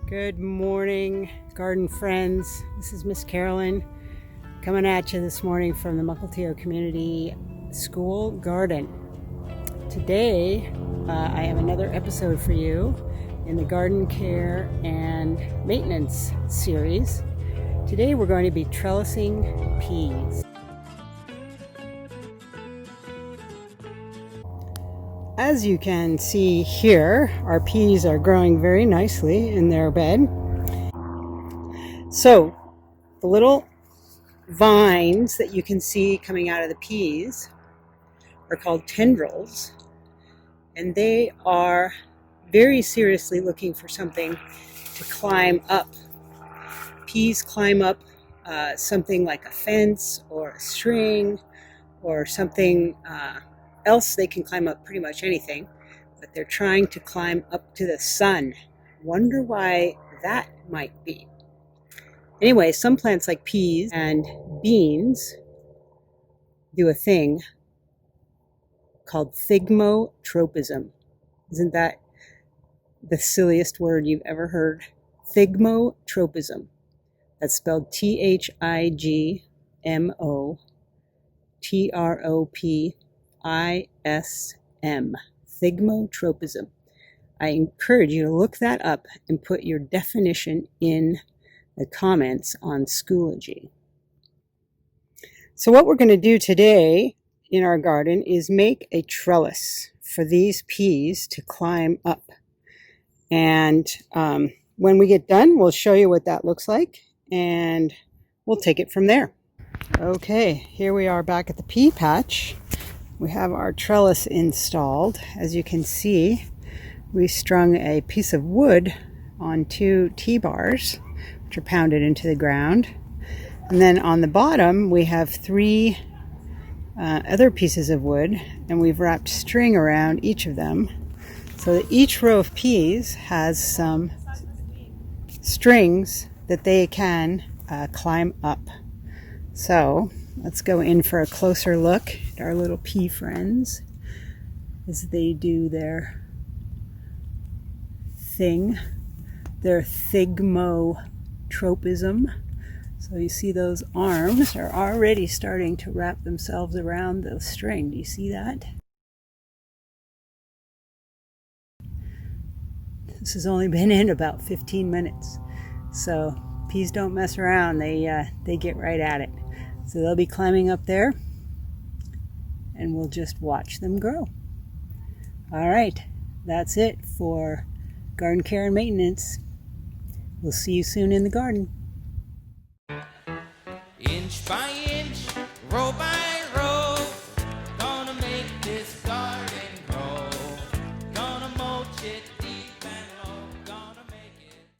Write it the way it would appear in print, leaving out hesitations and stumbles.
Good morning, garden friends. This is Miss Carolyn coming at you this morning from the Mukilteo Community School Garden. Today, I have another episode for you in the garden care and maintenance series. Today, we're going to be trellising peas. As you can see here, our peas are growing very nicely in their bed. So, the little vines that you can see coming out of the peas are called tendrils, and they are very seriously looking for something to climb up. Peas climb up something like a fence or a string or something else. They can climb up pretty much anything, but they're trying to climb up to the sun. Wonder why that might be. Anyway, some plants like peas and beans do a thing called thigmotropism. Isn't that the silliest word you've ever heard? Thigmotropism. That's spelled Thigmotropism. Thigmotropism. I encourage you to look that up and put your definition in the comments on Schoology. So what we're going to do today in our garden is make a trellis for these peas to climb up. And when we get done, we'll show you what that looks like and we'll take it from there. Okay, here we are back at the pea patch. We have our trellis installed. As you can see, we strung a piece of wood on 2 T-bars, which are pounded into the ground. And then on the bottom, we have 3 other pieces of wood, and we've wrapped string around each of them so that each row of peas has some strings that they can climb up. So let's go in for a closer look at our little pea friends as they do their thing, their thigmotropism. So you see those arms are already starting to wrap themselves around the string. Do you see that? This has only been in about 15 minutes. So peas don't mess around. They get right at it. So they'll be climbing up there, and we'll just watch them grow. All right, that's it for garden care and maintenance. We'll see you soon in the garden. Inch by inch, row by